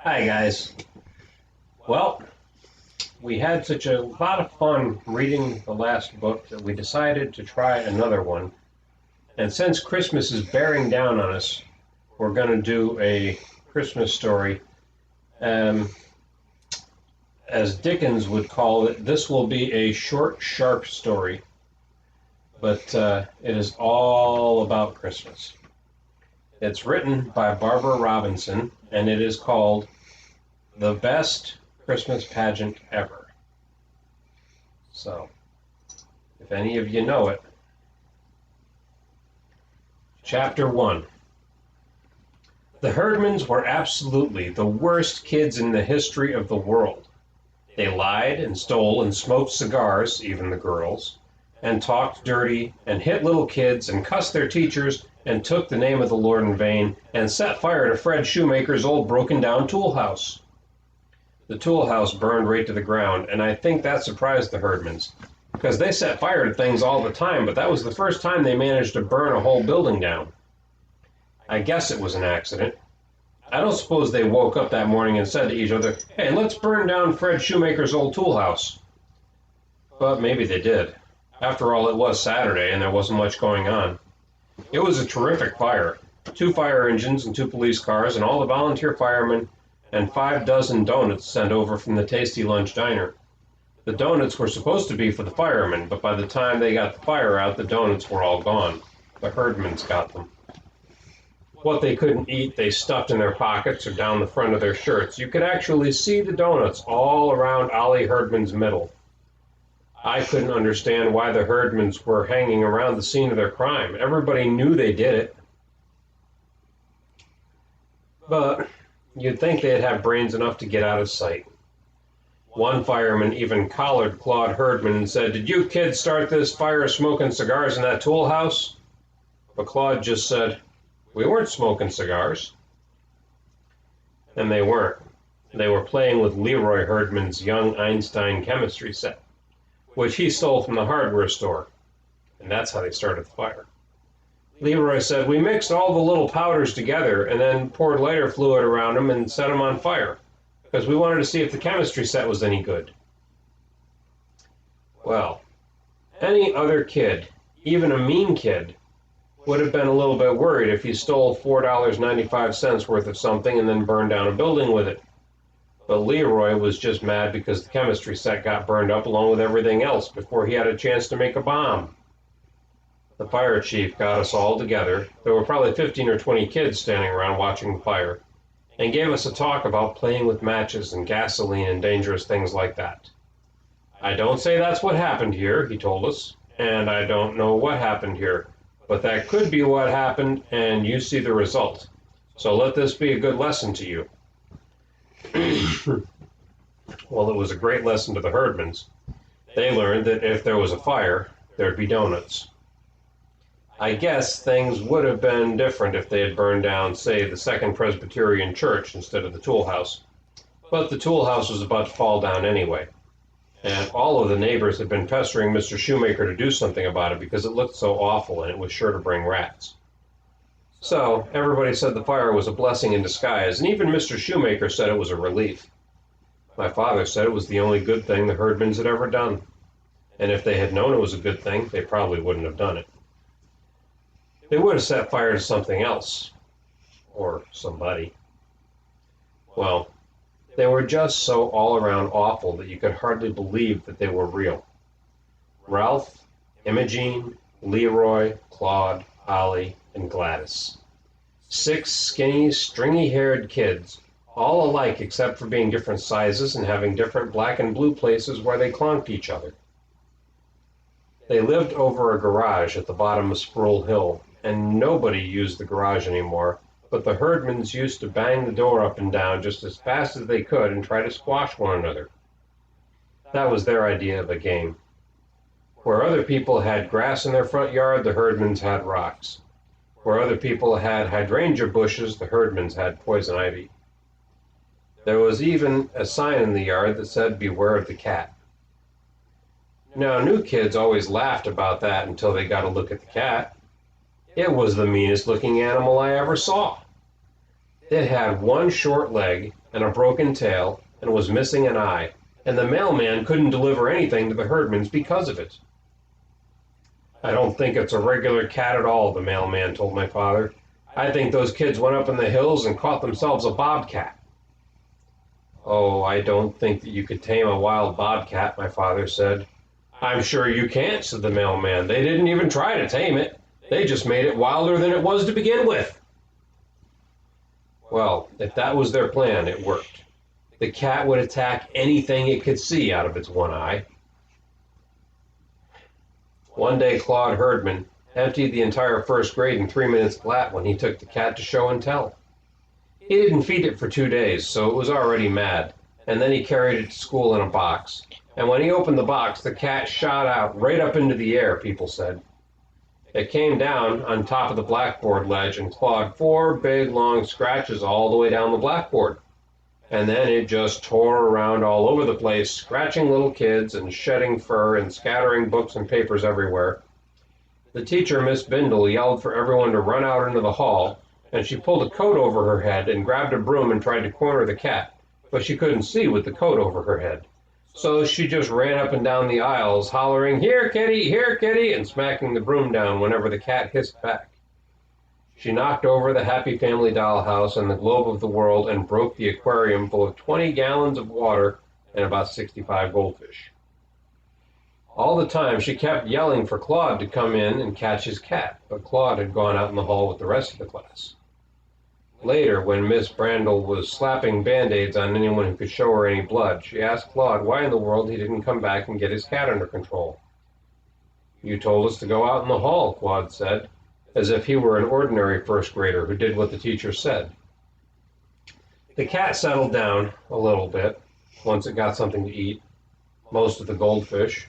Hi guys. Well, we had such a lot of fun reading the last book that we decided to try another one. And since Christmas is bearing down on us, we're going to do a Christmas story. Um, as Dickens would call it, this will be a short, sharp story, but it is all about Christmas. It's written by Barbara Robinson, and it is called The Best Christmas Pageant Ever. So, if any of you know it. Chapter 1. The Herdmans were absolutely the worst kids in the history of the world. They lied and stole and smoked cigars, even the girls, and talked dirty and hit little kids and cussed their teachers and took the name of the Lord in vain and set fire to Fred Shoemaker's old broken-down tool house. The tool house burned right to the ground, and I think that surprised the Herdmans, because they set fire to things all the time, but that was the first time they managed to burn a whole building down. I guess it was an accident. I don't suppose they woke up that morning and said to each other, "Hey, let's burn down Fred Shoemaker's old tool house." But maybe they did. After all, it was Saturday, and there wasn't much going on. It was a terrific fire. 2 fire engines and 2 police cars and all the volunteer firemen and 5 dozen donuts sent over from the Tasty Lunch Diner. The donuts were supposed to be for the firemen, but by the time they got the fire out, the donuts were all gone. The Herdmans got them. What they couldn't eat, they stuffed in their pockets or down the front of their shirts. You could actually see the donuts all around Ollie Herdman's middle. I couldn't understand why the Herdmans were hanging around the scene of their crime. Everybody knew they did it. But you'd think they'd have brains enough to get out of sight. One fireman even collared Claude Herdman and said, "Did you kids start this fire smoking cigars in that tool house?" But Claude just said, "We weren't smoking cigars." And they weren't. They were playing with Leroy Herdman's young Einstein chemistry set, which he stole from the hardware store. And that's how they started the fire. Leroy said, "We mixed all the little powders together and then poured lighter fluid around them and set them on fire, because we wanted to see if the chemistry set was any good." Well, any other kid, even a mean kid, would have been a little bit worried if he stole $4.95 worth of something and then burned down a building with it. But Leroy was just mad because the chemistry set got burned up along with everything else before he had a chance to make a bomb. The fire chief got us all together. There were probably 15 or 20 kids standing around watching the fire, and gave us a talk about playing with matches and gasoline and dangerous things like that. "I don't say that's what happened here," he told us, "and I don't know what happened here, but that could be what happened, and you see the result. So let this be a good lesson to you." Well, it was a great lesson to the Herdmans. They learned that if there was a fire, there'd be donuts. I guess things would have been different if they had burned down, say, the Second Presbyterian Church instead of the tool house. But the tool house was about to fall down anyway. And all of the neighbors had been pestering Mr. Shoemaker to do something about it because it looked so awful and it was sure to bring rats. So everybody said the fire was a blessing in disguise, and even Mr. Shoemaker said it was a relief. My father said it was the only good thing the Herdmans had ever done. And if they had known it was a good thing, they probably wouldn't have done it. They would have set fire to something else. Or somebody. Well, they were just so all-around awful that you could hardly believe that they were real. Ralph, Imogene, Leroy, Claude, Ollie, and Gladys. 6 skinny, stringy-haired kids, all alike except for being different sizes and having different black and blue places where they clunked each other. They lived over a garage at the bottom of Sproul Hill, and nobody used the garage anymore, but the Herdmans used to bang the door up and down just as fast as they could and try to squash one another. That was their idea of a game. Where other people had grass in their front yard, the Herdmans had rocks. Where other people had hydrangea bushes, the Herdmans had poison ivy. There was even a sign in the yard that said, "Beware of the cat." Now, new kids always laughed about that until they got a look at the cat. It was the meanest looking animal I ever saw. It had one short leg and a broken tail and was missing an eye, and the mailman couldn't deliver anything to the herdmans because of it. I don't think it's a regular cat at all, the mailman told my father. I think those kids went up in the hills and caught themselves a bobcat. Oh, I don't think that you could tame a wild bobcat, my father said. I'm sure you can't, said the mailman. They didn't even try to tame it. They just made it wilder than it was to begin with. Well, if that was their plan, it worked. The cat would attack anything it could see out of its one eye. One day, Claude Herdman emptied the entire first grade in 3 minutes flat when he took the cat to show and tell. He didn't feed it for 2 days, so it was already mad, and then he carried it to school in a box. And when he opened the box, the cat shot out right up into the air, people said. It came down on top of the blackboard ledge and clawed 4 big, long scratches all the way down the blackboard. And then it just tore around all over the place, scratching little kids and shedding fur and scattering books and papers everywhere. The teacher, Miss Bindle, yelled for everyone to run out into the hall, and she pulled a coat over her head and grabbed a broom and tried to corner the cat, but she couldn't see with the coat over her head. So she just ran up and down the aisles, hollering, here, kitty, and smacking the broom down whenever the cat hissed back. She knocked over the Happy Family dollhouse and the globe of the world and broke the aquarium full of 20 gallons of water and about 65 goldfish. All the time she kept yelling for Claude to come in and catch his cat, but Claude had gone out in the hall with the rest of the class. Later, when Miss Brandel was slapping Band-Aids on anyone who could show her any blood, she asked Claude why in the world he didn't come back and get his cat under control. You told us to go out in the hall, Claude said, as if he were an ordinary first grader who did what the teacher said. The cat settled down a little bit once it got something to eat, most of the goldfish,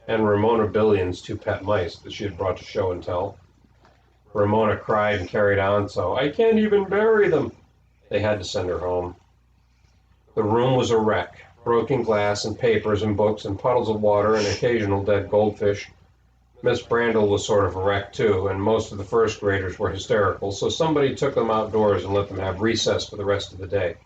and Ramona Billion's 2 pet mice that she had brought to show and tell. Ramona cried and carried on, so I can't even bury them. They had to send her home. The room was a wreck, broken glass and papers and books and puddles of water and occasional dead goldfish. Miss Brandel was sort of a wreck too, and most of the first graders were hysterical, so somebody took them outdoors and let them have recess for the rest of the day.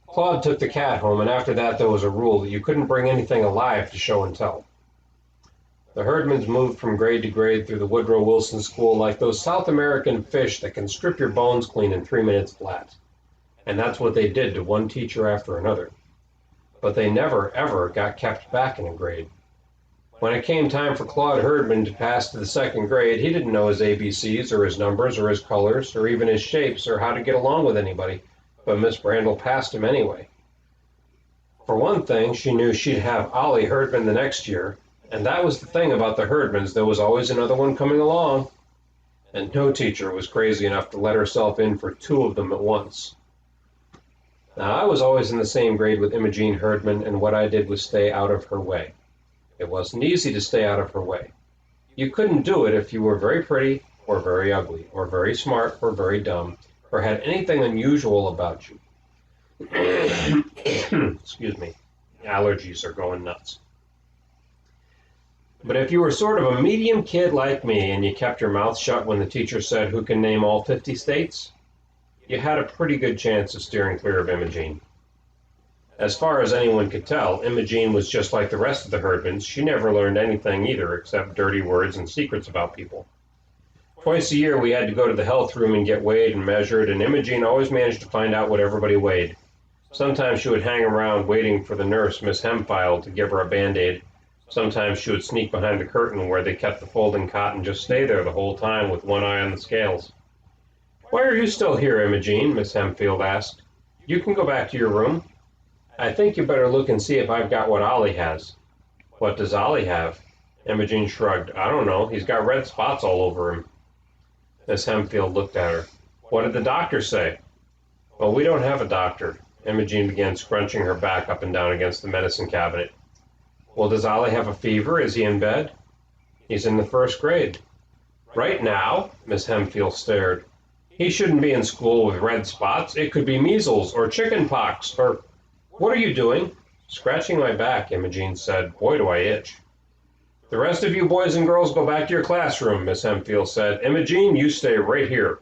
Claude took the cat home, and after that there was a rule that you couldn't bring anything alive to show and tell. The herdmans moved from grade to grade through the Woodrow Wilson School like those South American fish that can strip your bones clean in 3 minutes flat. And that's what they did to one teacher after another. But they never, ever got kept back in a grade. When it came time for Claude Herdman to pass to the 2nd grade, he didn't know his ABCs or his numbers or his colors or even his shapes or how to get along with anybody, but Miss Brandel passed him anyway. For one thing, she knew she'd have Ollie Herdman the next year, and that was the thing about the Herdmans, there was always another one coming along, and no teacher was crazy enough to let herself in for 2 of them at once. Now, I was always in the same grade with Imogene Herdman, and what I did was stay out of her way. It wasn't easy to stay out of her way. You couldn't do it if you were very pretty, or very ugly, or very smart, or very dumb, or had anything unusual about you. Excuse me, allergies are going nuts. But if you were sort of a medium kid like me and you kept your mouth shut when the teacher said who can name all 50 states, you had a pretty good chance of steering clear of Imogene. As far as anyone could tell, Imogene was just like the rest of the Herdmans. She never learned anything either except dirty words and secrets about people. Twice a year we had to go to the health room and get weighed and measured, and Imogene always managed to find out what everybody weighed. Sometimes she would hang around waiting for the nurse, Miss Hempfile, to give her a Band-Aid. Sometimes she would sneak behind the curtain where they kept the folding cot and just stay there the whole time with one eye on the scales. Why are you still here, Imogene? Miss Hempfield asked. You can go back to your room. I think you better look and see if I've got what Ollie has. What does Ollie have? Imogene shrugged. I don't know. He's got red spots all over him. Miss Hempfield looked at her. What did the doctor say? Well, we don't have a doctor. Imogene began scrunching her back up and down against the medicine cabinet. Well, does Ollie have a fever? Is he in bed? He's in the 1st grade. Right now? Miss Hempfield stared. He shouldn't be in school with red spots. It could be measles or chicken pox or... What are you doing? Scratching my back, Imogene said. Boy, do I itch. The rest of you boys and girls go back to your classroom, Miss Hempfield said. Imogene, you stay right here.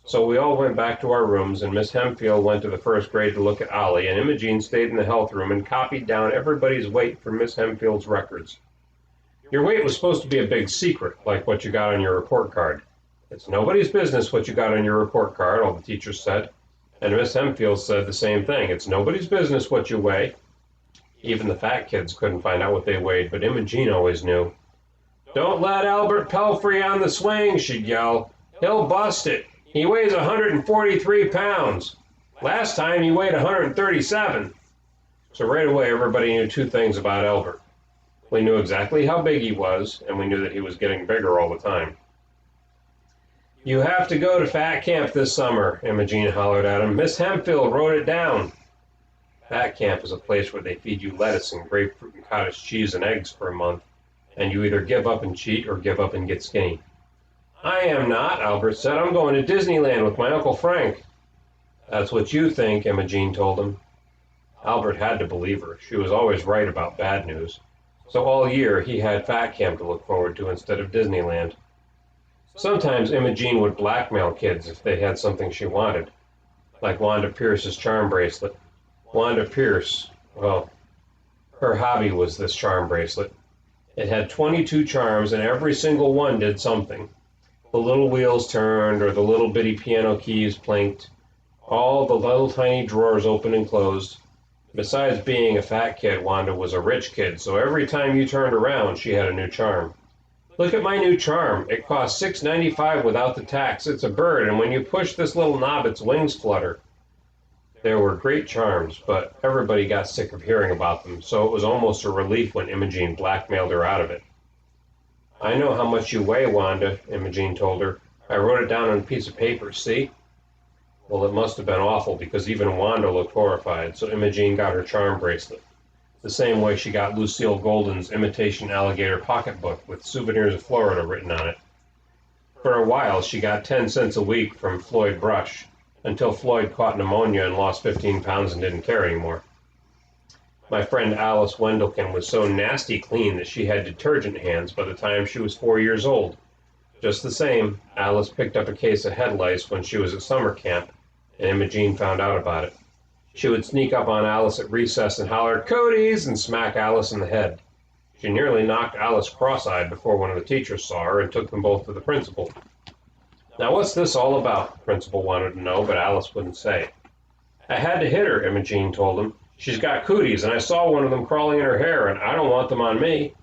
So we all went back to our rooms, and Miss Hempfield went to the first grade to look at Ollie, and Imogene stayed in the health room and copied down everybody's weight from Miss Hempfield's records. Your weight was supposed to be a big secret, like what you got on your report card. It's nobody's business what you got on your report card, all the teachers said. And Miss Hempfield said the same thing. It's nobody's business what you weigh. Even the fat kids couldn't find out what they weighed, but Imogene always knew. Don't let Albert Pelfrey on the swing, she'd yell. He'll bust it. He weighs 143 pounds. Last time he weighed 137. So right away everybody knew two things about Albert. We knew exactly how big he was, and we knew that he was getting bigger all the time. You have to go to fat camp this summer, Imogene hollered at him. Miss Hempfield wrote it down. Fat camp is a place where they feed you lettuce and grapefruit and cottage cheese and eggs for a month, and you either give up and cheat or give up and get skinny. I am not, Albert said. I'm going to Disneyland with my Uncle Frank. That's what you think, Imogene told him. Albert had to believe her. She was always right about bad news. So all year he had fat camp to look forward to instead of Disneyland. Sometimes Imogene would blackmail kids if they had something she wanted, like Wanda Pierce's charm bracelet. Wanda Pierce, well, her hobby was this charm bracelet. It had 22 charms, and every single one did something. The little wheels turned, or the little bitty piano keys plinked. All the little tiny drawers opened and closed. Besides being a fat kid, Wanda was a rich kid, so every time you turned around, she had a new charm. Look at my new charm. It costs $6.95 without the tax. It's a bird, and when you push this little knob, its wings flutter. There were great charms, but everybody got sick of hearing about them, so it was almost a relief when Imogene blackmailed her out of it. I know how much you weigh, Wanda, Imogene told her. I wrote it down on a piece of paper, see? Well, it must have been awful, because even Wanda looked horrified, so Imogene got her charm bracelet, the same way she got Lucille Golden's imitation alligator pocketbook with souvenirs of Florida written on it. For a while, she got 10 cents a week from Floyd Brush, until Floyd caught pneumonia and lost 15 pounds and didn't care anymore. My friend Alice Wendelkin was so nasty clean that she had detergent hands by the time she was 4 years old. Just the same, Alice picked up a case of head lice when she was at summer camp, and Imogene found out about it. She would sneak up on Alice at recess and holler, "Cooties!" and smack Alice in the head. She nearly knocked Alice cross-eyed before one of the teachers saw her and took them both to the principal. Now what's this all about? The principal wanted to know, but Alice wouldn't say. I had to hit her, Imogene told him. She's got cooties, and I saw one of them crawling in her hair, and I don't want them on me.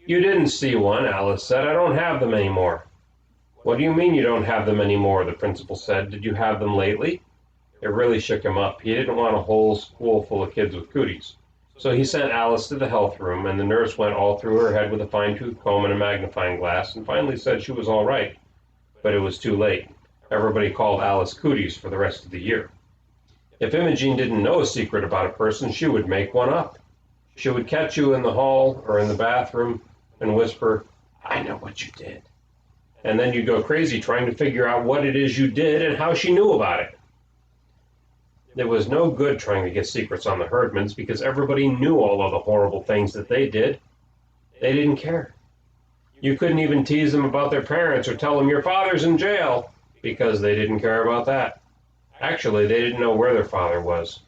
You didn't see one, Alice said. I don't have them anymore. What do you mean you don't have them anymore? The principal said. Did you have them lately? It really shook him up. He didn't want a whole school full of kids with cooties. So he sent Alice to the health room, and the nurse went all through her head with a fine-tooth comb and a magnifying glass, and finally said she was all right. But it was too late. Everybody called Alice Cooties for the rest of the year. If Imogene didn't know a secret about a person, she would make one up. She would catch you in the hall or in the bathroom and whisper, "I know what you did." And then you'd go crazy trying to figure out what it is you did and how she knew about it. There was no good trying to get secrets on the Herdmans because everybody knew all of the horrible things that they did. They didn't care. You couldn't even tease them about their parents or tell them your father's in jail because they didn't care about that. Actually, they didn't know where their father was,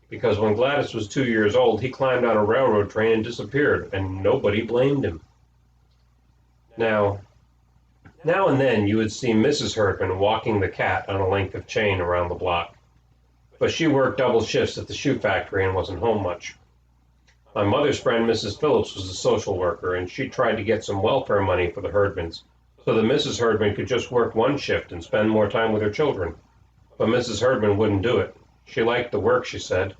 because when Gladys was 2 years old, he climbed on a railroad train and disappeared, and nobody blamed him. Now and then you would see Mrs. Herdman walking the cat on a length of chain around the block, but she worked double shifts at the shoe factory and wasn't home much. My mother's friend, Mrs. Phillips, was a social worker, and she tried to get some welfare money for the Herdmans, so that Mrs. Herdman could just work one shift and spend more time with her children. But Mrs. Herdman wouldn't do it. She liked the work, she said.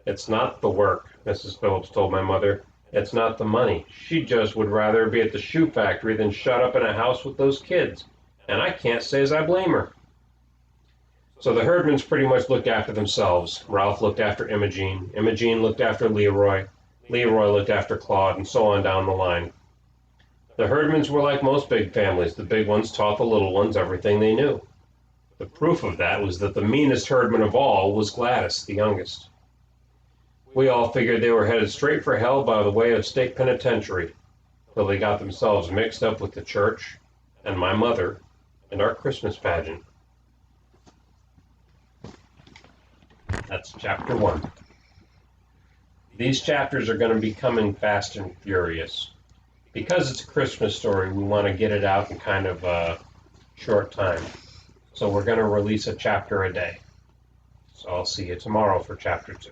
It's not the work, Mrs. Phillips told my mother. It's not the money. She just would rather be at the shoe factory than shut up in a house with those kids. And I can't say as I blame her. So the Herdmans pretty much looked after themselves. Ralph looked after Imogene. Imogene looked after Leroy. Leroy looked after Claude, and so on down the line. The Herdmans were like most big families. The big ones taught the little ones everything they knew. The proof of that was that the meanest Herdman of all was Gladys, the youngest. We all figured they were headed straight for hell by the way of state penitentiary, till they got themselves mixed up with the church, and my mother, and our Christmas pageant. That's chapter 1. These chapters are going to be coming fast and furious. Because it's a Christmas story, we want to get it out in kind of a short time. So we're going to release a chapter a day. So I'll see you tomorrow for chapter 2.